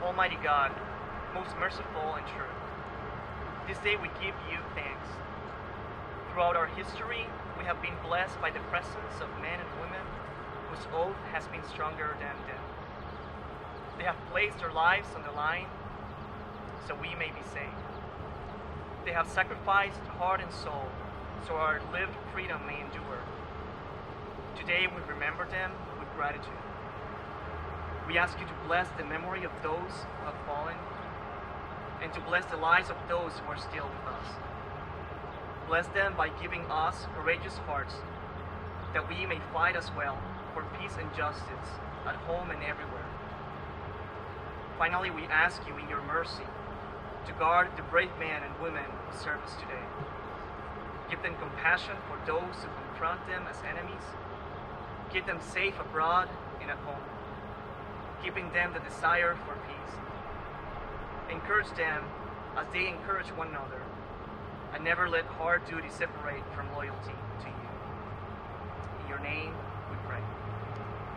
Almighty God, most merciful and true, this day we give you thanks. Throughout our history, we have been blessed by the presence of men and women whose oath has been stronger than death. They have placed their lives on the line so we may be saved. They have sacrificed heart and soul so our lived freedom may endure. Today we remember them with gratitude. We ask you to bless the memory of those who have fallen and to bless the lives of those who are still with us. Bless them by giving us courageous hearts that we may fight as well for peace and justice at home and everywhere. Finally, we ask you in your mercy to guard the brave men and women who serve us today. Give them compassion for those who confront them as enemies. Keep them safe abroad and at home, giving them the desire for peace. Encourage them as they encourage one another, and never let hard duty separate from loyalty to you. In your name we pray.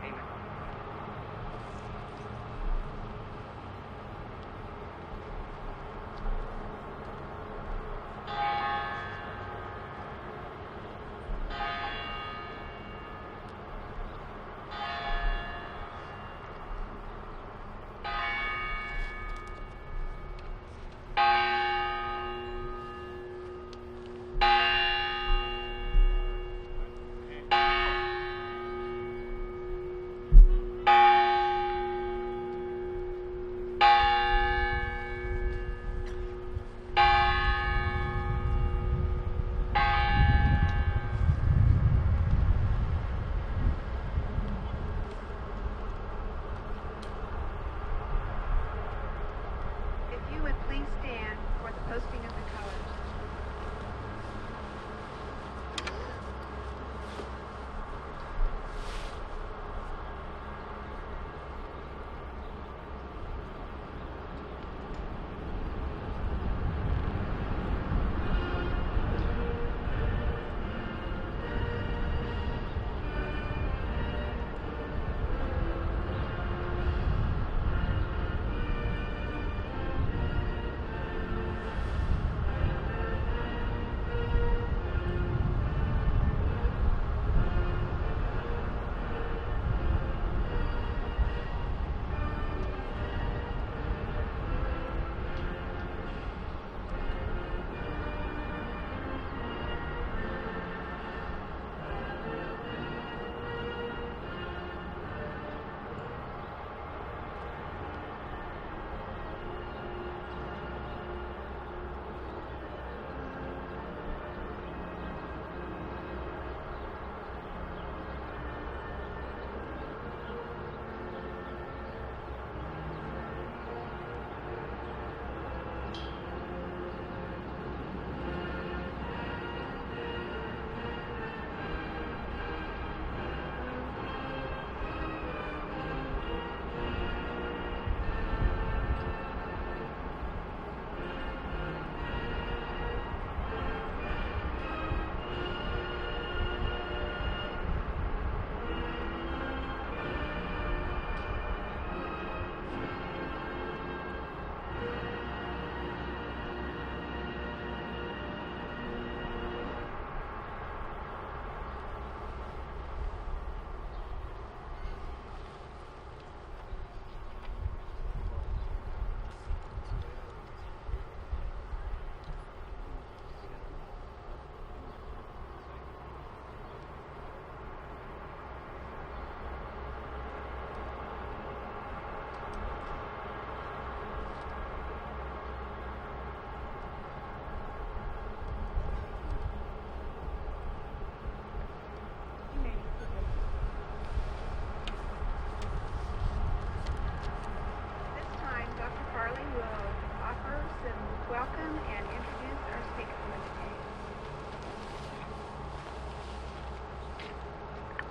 Amen.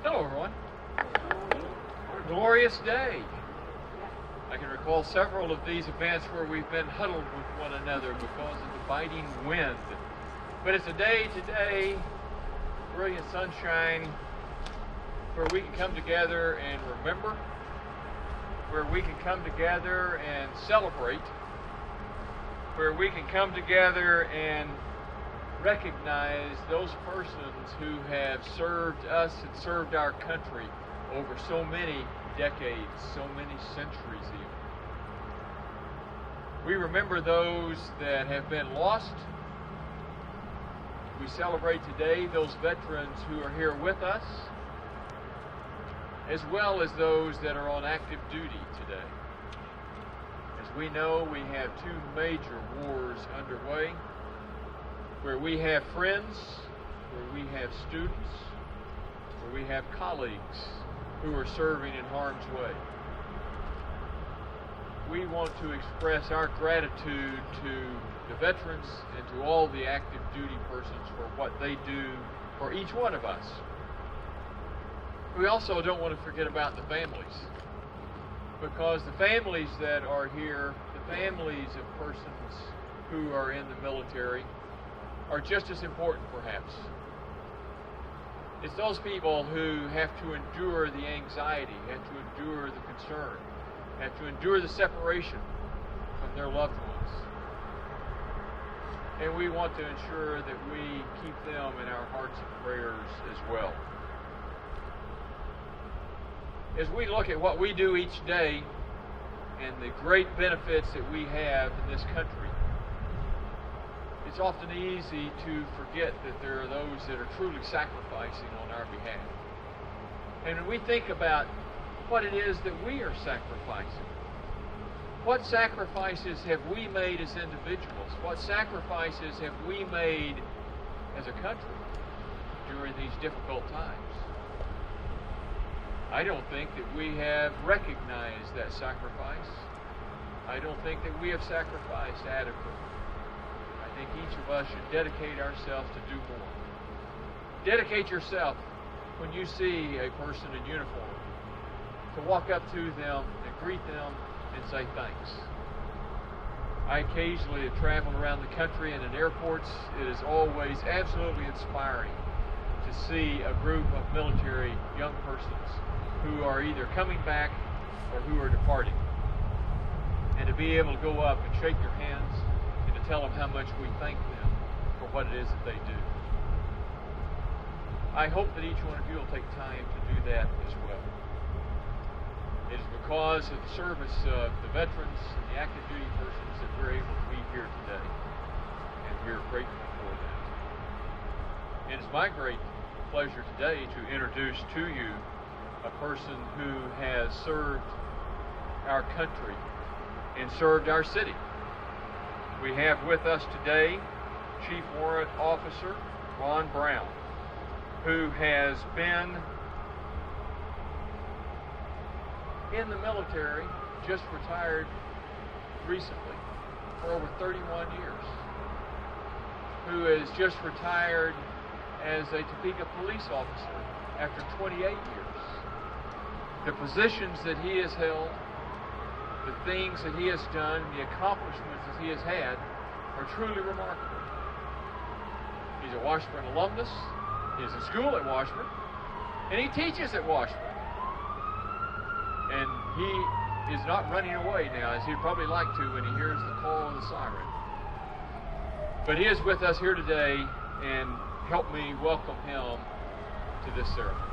Hello, everyone. What a glorious day. I can recall several of these events where we've been huddled with one another because of the biting wind. But it's a day today, brilliant sunshine, where we can come together and remember, where we can come together and celebrate, where we can come together and recognize those persons who have served us and served our country over so many decades, so many centuries even. We remember those that have been lost. We celebrate today those veterans who are here with us, as well as those that are on active duty today. As we know, we have two major wars underway, where we have friends, where we have students, where we have colleagues who are serving in harm's way. We want to express our gratitude to the veterans and to all the active duty persons for what they do for each one of us. We also don't want to forget about the families, because the families that are here, the families of persons who are in the military, are just as important perhaps. It's those people who have to endure the anxiety, have to endure the concern, have to endure the separation from their loved ones. And we want to ensure that we keep them in our hearts and prayers as well. As we look at what we do each day and the great benefits that we have in this country, it's often easy to forget that there are those that are truly sacrificing on our behalf. And when we think about what it is that we are sacrificing, what sacrifices have we made as individuals? What sacrifices have we made as a country during these difficult times? I don't think that we have recognized that sacrifice. I don't think that we have sacrificed adequately. I think each of us should dedicate ourselves to do more. Dedicate yourself when you see a person in uniform, to walk up to them and greet them and say thanks. I occasionally have traveled around the country and in airports. It is always absolutely inspiring to see a group of military young persons who are either coming back or who are departing, and to be able to go up and shake their hands and to tell them how much we thank them for what it is that they do. I hope that each one of you will take time to do that as well. It is because of the service of the veterans and the active duty persons that we're able to be here today, and we're grateful for that. And it's my great pleasure today to introduce to you a person who has served our country and served our city. We have with us today Chief Warrant Officer Ron Brown, who has been in the military, just retired recently for over 31 years, who has just retired as a Topeka police officer after 28 years. The positions that he has held, the things that he has done, the accomplishments that he has had are truly remarkable. He's a Washburn alumnus. He's in school at Washburn, and he teaches at Washburn. And he is not running away now, as he'd probably like to when he hears the call of the siren. But he is with us here today, and help me welcome him to this ceremony.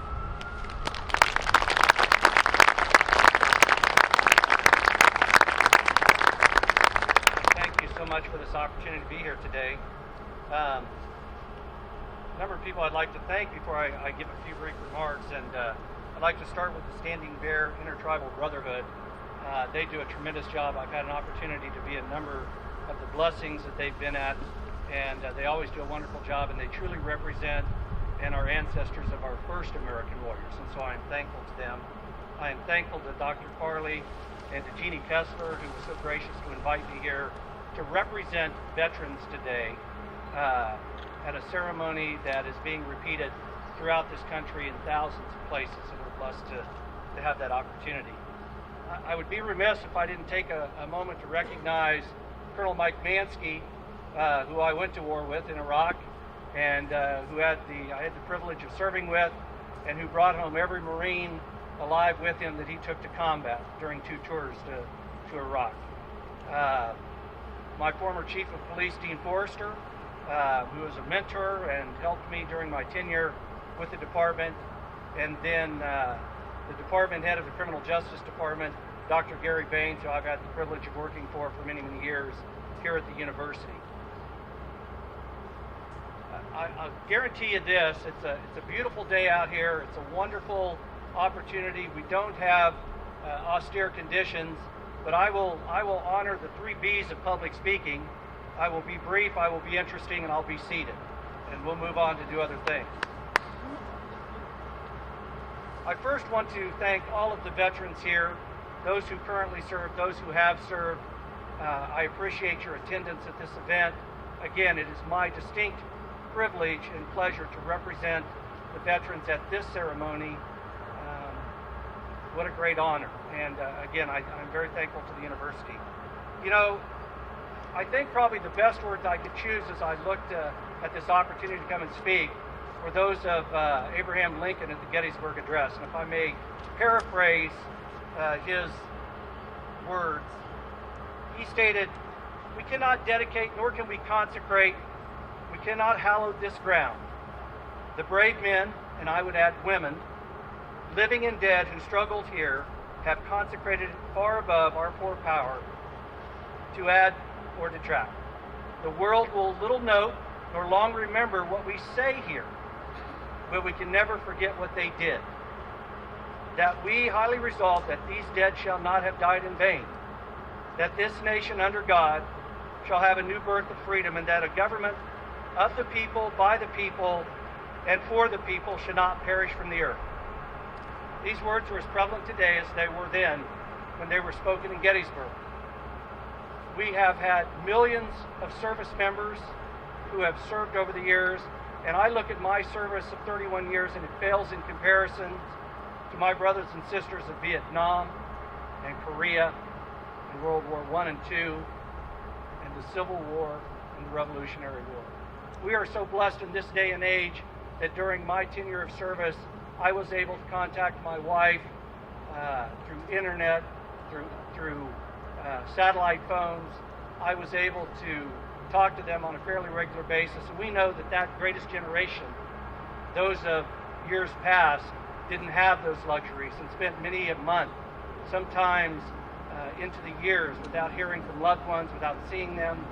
Thank you so much for this opportunity to be here today. A number of people I'd like to thank before I give a few brief remarks, and I'd like to start with the Standing Bear Intertribal Brotherhood. They do a tremendous job. I've had an opportunity to be a number of the blessings that they've been at, and they always do a wonderful job, and they truly represent and are ancestors of our first American warriors, and so I'm thankful to them. I am thankful to Dr. Farley and to Jeannie Kessler, who was so gracious to invite me here to represent veterans today at a ceremony that is being repeated throughout this country in thousands of places, and we're blessed to have that opportunity. I would be remiss if I didn't take a moment to recognize Colonel Mike Mansky, who I went to war with in Iraq, and who I had the privilege of serving with, and who brought home every Marine alive with him that he took to combat during 2 tours to Iraq. My former chief of police, Dean Forrester, who was a mentor and helped me during my tenure with the department, and then the department head of the Criminal Justice Department, Dr. Gary Baines, who I've had the privilege of working for many, many years here at the university. I'll guarantee you this, it's a beautiful day out here. It's a wonderful opportunity. We don't have austere conditions, but I will honor the 3 B's of public speaking. I will be brief, I will be interesting, and I'll be seated. And we'll move on to do other things. I first want to thank all of the veterans here, those who currently serve, those who have served. I appreciate your attendance at this event. Again, it is my distinct privilege and pleasure to represent the veterans at this ceremony. What a great honor. And again, I'm very thankful to the university. You know, I think probably the best words I could choose as I looked at this opportunity to come and speak were those of Abraham Lincoln at the Gettysburg Address. And if I may paraphrase his words, he stated, "We cannot dedicate nor can we consecrate, we cannot hallow this ground. The brave men, and I would add women, living and dead who struggled here, have consecrated it far above our poor power to add or detract. The world will little note nor long remember what we say here, but we can never forget what they did. That we highly resolve that these dead shall not have died in vain, that this nation under God shall have a new birth of freedom, and that a government of the people, by the people, and for the people should not perish from the earth." These words are as prevalent today as they were then when they were spoken in Gettysburg. We have had millions of service members who have served over the years, and I look at my service of 31 years and it pales in comparison to my brothers and sisters of Vietnam and Korea and World War I and II and the Civil War and the Revolutionary War. We are so blessed in this day and age that during my tenure of service, I was able to contact my wife through internet, through satellite phones. I was able to talk to them on a fairly regular basis, and we know that that greatest generation, those of years past, didn't have those luxuries and spent many a month, sometimes into the years, without hearing from loved ones, without seeing them,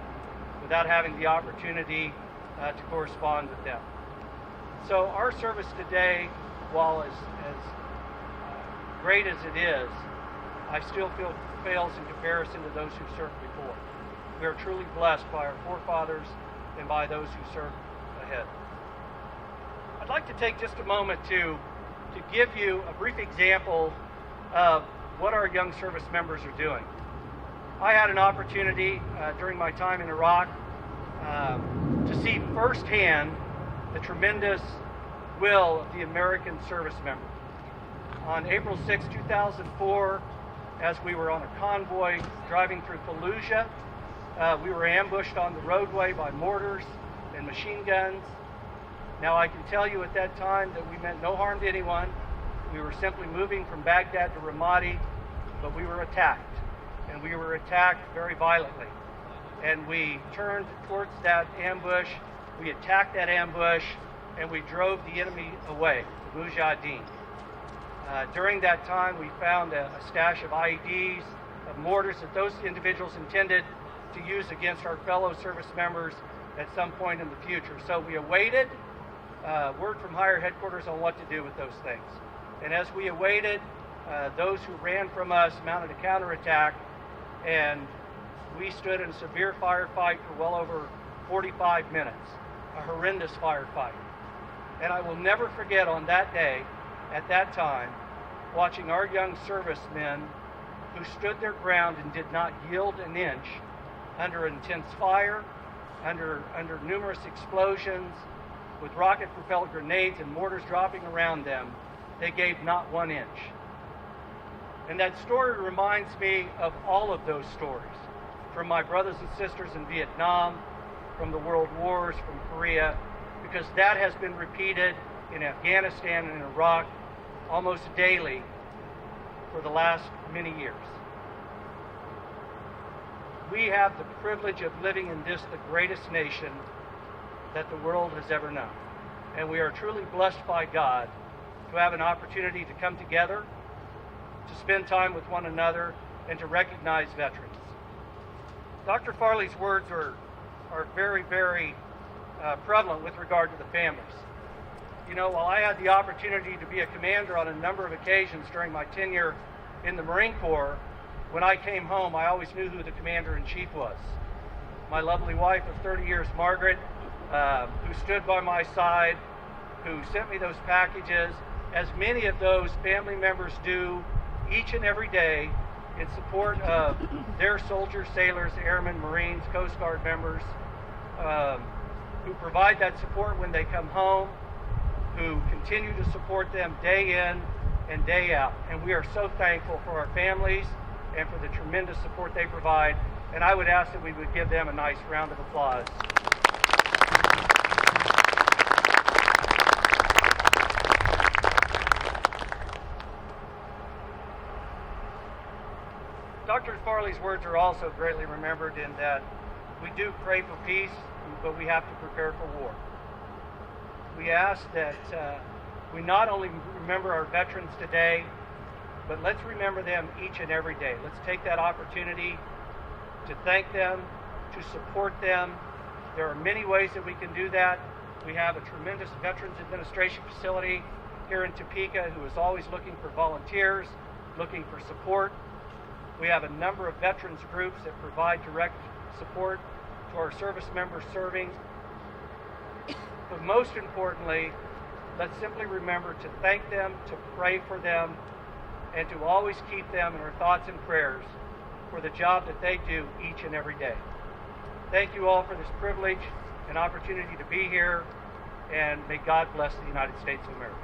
without having the opportunity to correspond with them. So our service today, while as great as it is, I still feel pales in comparison to those who served before. We are truly blessed by our forefathers and by those who served ahead. I'd like to take just a moment to give you a brief example of what our young service members are doing. I had an opportunity during my time in Iraq to see firsthand the tremendous will of the American service member. On April 6, 2004, as we were on a convoy driving through Fallujah, we were ambushed on the roadway by mortars and machine guns. Now, I can tell you at that time that we meant no harm to anyone. We were simply moving from Baghdad to Ramadi, but we were attacked, and we were attacked very violently. And we turned towards that ambush, we attacked that ambush, and we drove the enemy away, the Mujahideen. During that time, we found a stash of IEDs, of mortars that those individuals intended to use against our fellow service members at some point in the future. So we awaited word from higher headquarters on what to do with those things. And as we awaited, those who ran from us mounted a counterattack, and we stood in a severe firefight for well over 45 minutes, a horrendous firefight. And I will never forget on that day, at that time, watching our young servicemen who stood their ground and did not yield an inch under intense fire, under numerous explosions, with rocket-propelled grenades and mortars dropping around them. They gave not 1 inch. And that story reminds me of all of those stories, from my brothers and sisters in Vietnam, from the world wars, from Korea, because that has been repeated in Afghanistan and in Iraq almost daily for the last many years. We have the privilege of living in this, the greatest nation that the world has ever known. And we are truly blessed by God to have an opportunity to come together, to spend time with one another, and to recognize veterans. Dr. Farley's words are very, very prevalent with regard to the families. You know, while I had the opportunity to be a commander on a number of occasions during my tenure in the Marine Corps, when I came home, I always knew who the commander-in-chief was. My lovely wife of 30 years, Margaret, who stood by my side, who sent me those packages, as many of those family members do each and every day in support of their soldiers, sailors, airmen, Marines, Coast Guard members, who provide that support when they come home, who continue to support them day in and day out. And we are so thankful for our families and for the tremendous support they provide. And I would ask that we would give them a nice round of applause. Dr. Farley's words are also greatly remembered in that we do pray for peace, but we have to prepare for war. We ask that we not only remember our veterans today, but let's remember them each and every day. Let's take that opportunity to thank them, to support them. There are many ways that we can do that. We have a tremendous Veterans Administration facility here in Topeka who is always looking for volunteers, looking for support. We have a number of veterans groups that provide direct support to our service members serving. But most importantly, let's simply remember to thank them, to pray for them, and to always keep them in our thoughts and prayers for the job that they do each and every day. Thank you all for this privilege and opportunity to be here, and may God bless the United States of America.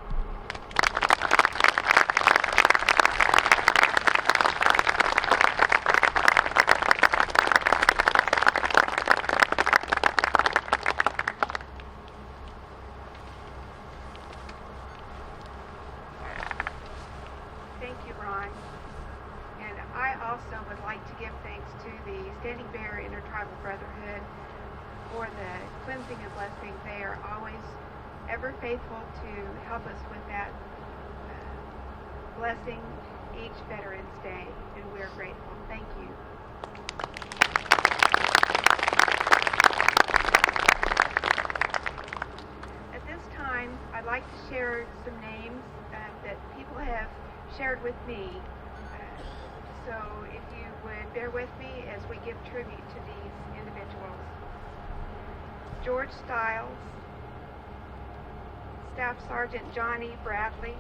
Thank you, Ron. And I also would like to give thanks to the Standing Bear Intertribal Brotherhood for the cleansing and blessing. They are always ever faithful to help us with that blessing each Veterans Day, and we're grateful. Thank you. At this time, I'd like to share some names that people have shared with me. So if you would bear with me as we give tribute to these individuals. George Stiles, Staff Sergeant Johnny Bradley,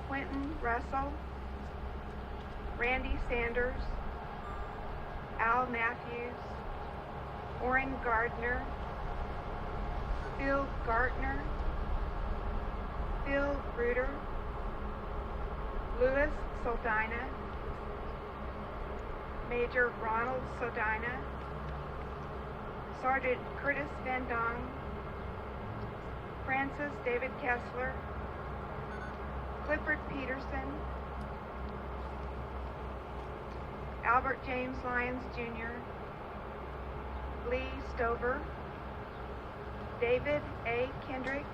Quentin Russell, Randy Sanders, Al Matthews, Orrin Gardner, Phil Gartner, Phil Bruder, Louis Soldina, Major Ronald Soldina, Sergeant Curtis Van Dong, Francis David Kessler, Clifford Peterson, Albert James Lyons Jr., Lee Stover, David A. Kendrick,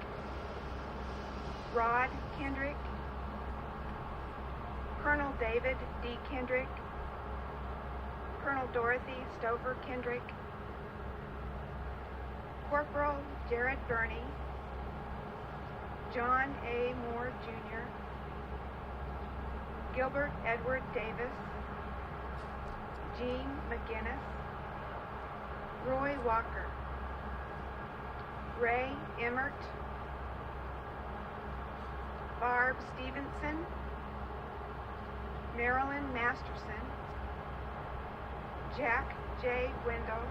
Rod Kendrick, Colonel David D. Kendrick, Colonel Dorothy Stover Kendrick, Corporal Jared Burney, John A. Moore Jr., Gilbert Edward Davis, Gene McGinnis, Roy Walker, Ray Emmert, Barb Stevenson, Marilyn Masterson, Jack J. Wendell,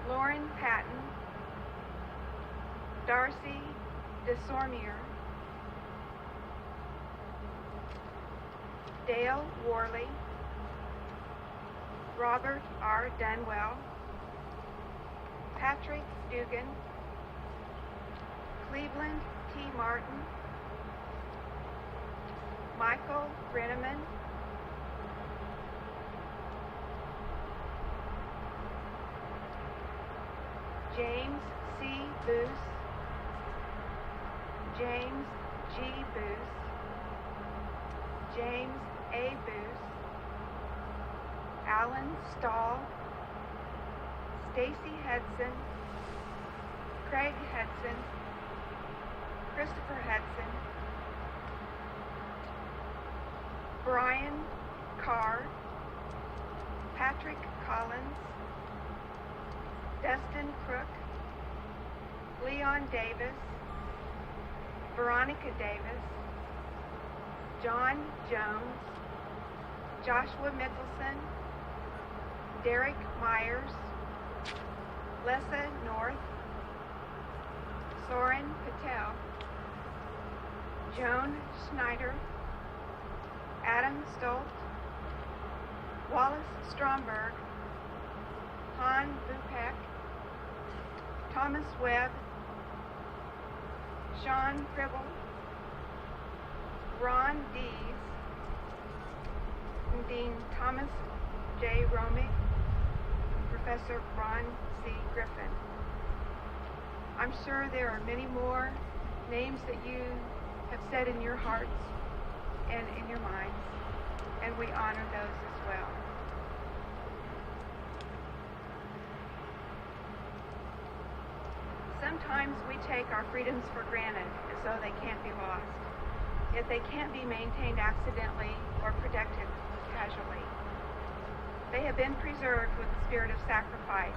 Lauren Patton, Darcy DeSormier, Dale Worley, Robert R. Dunwell, Patrick Dugan, Cleveland T. Martin, Michael Brenneman, James C. Boos, James G. Boos, James A. Boos, Alan Stahl, Stacy Hudson, Craig Hudson, Christopher Hudson, Brian Carr, Patrick Collins, Dustin Crook, Leon Davis, Veronica Davis, John Jones, Joshua Mickelson, Derek Myers, Lessa North, Soren Patel, Joan Schneider, Adam Stolt, Wallace Stromberg, Han Bupek, Thomas Webb, Sean Pribble, Ron Dees, Dean Thomas J. Romick, Professor Ron C. Griffin. I'm sure there are many more names that you have said in your hearts and in your minds, and we honor those as well. Sometimes we take our freedoms for granted as though they can't be lost, yet they can't be maintained accidentally or protected casually. They have been preserved with the spirit of sacrifice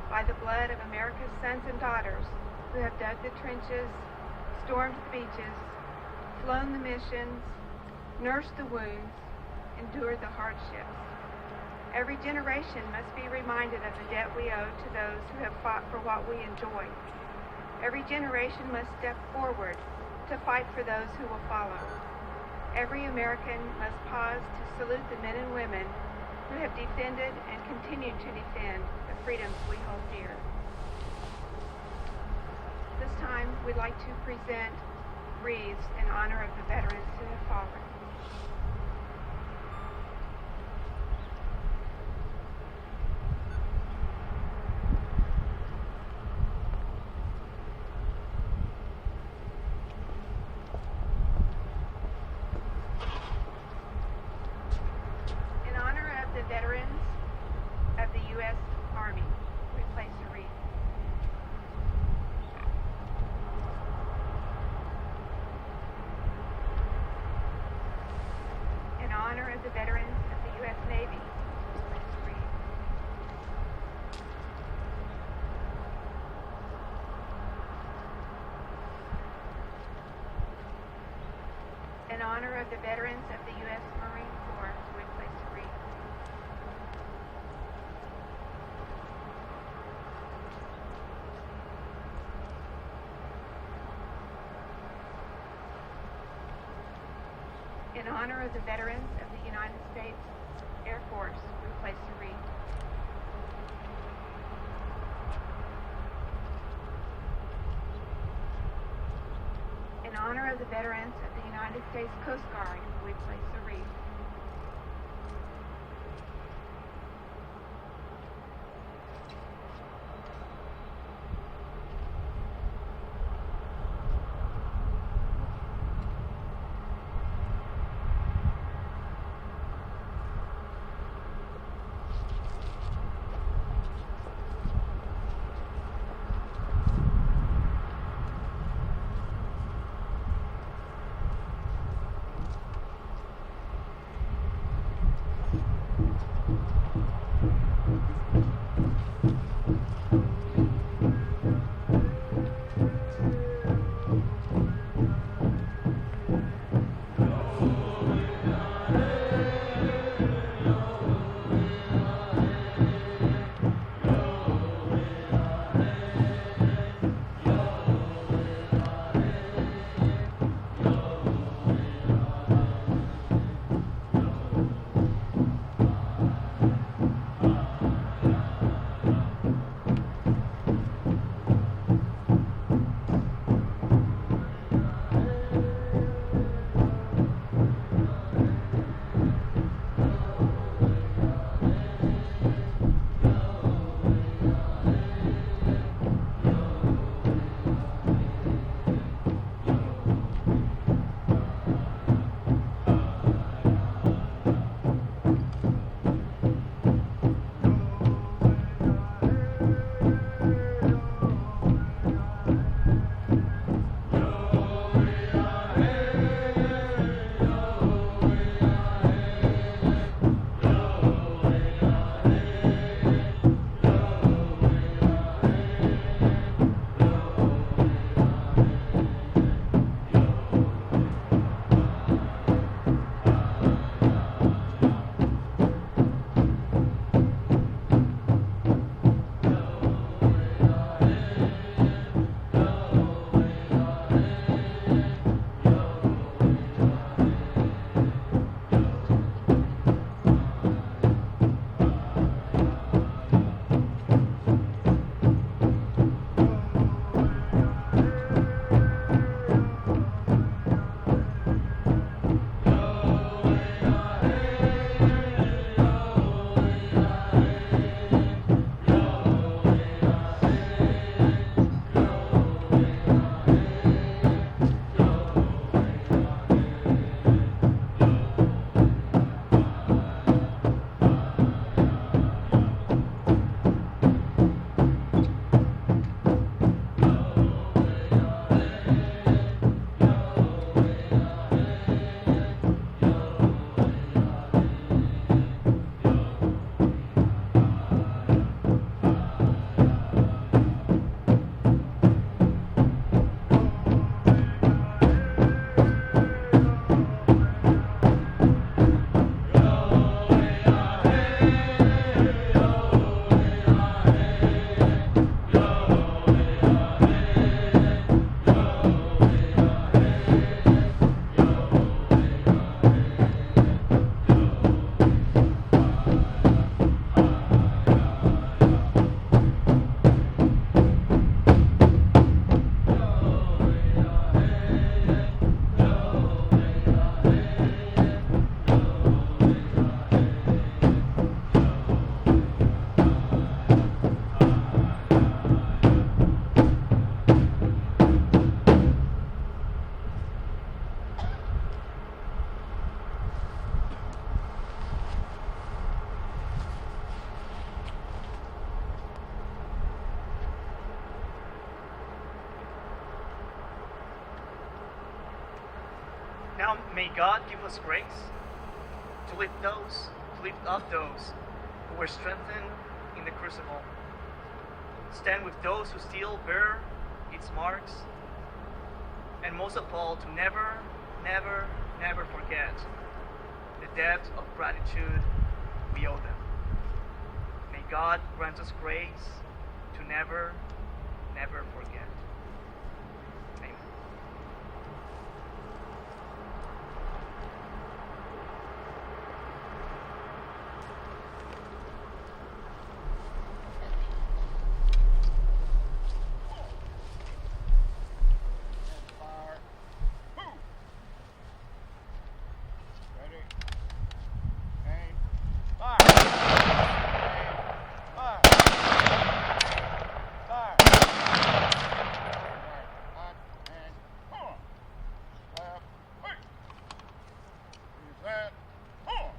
by the blood of America's sons and daughters who have dug the trenches, stormed the beaches, flown the missions, nursed the wounds, endured the hardships. Every generation must be reminded of the debt we owe to those who have fought for what we enjoy. Every generation must step forward to fight for those who will follow. Every American must pause to salute the men and women who have defended and continue to defend the freedoms we hold dear. This time, we'd like to present wreaths in honor of the veterans who have fallen. In honor of the veterans of the U.S. Army, we place a wreath. In honor of the veterans of the U.S. Navy, we place a wreath. In honor of the veterans of the U.S. Marine Corps, we place a wreath. In honor of the veterans of the United States Air Force, we place a wreath. In honor of the veterans of the United States Coast Guard, we place a wreath. Now may God give us grace to lift up those who were strengthened in the crucible. Stand with those who still bear its marks, and most of all, to never, never, never forget the depth of gratitude we owe them. May God grant us grace to never, never forget. Amen. Fire. Move. Ready. Aim. Fire. Aim. Fire. Fire. Right. Up and on. Left. Wait. Use that. On.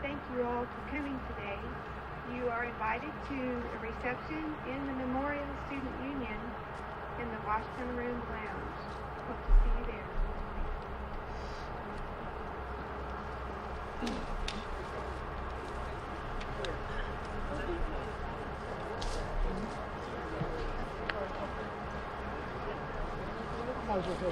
Thank you all for coming today. You are invited to a reception in the Memorial Student Union in the Washburn Room Lounge. Hope to see you there. Might as well go.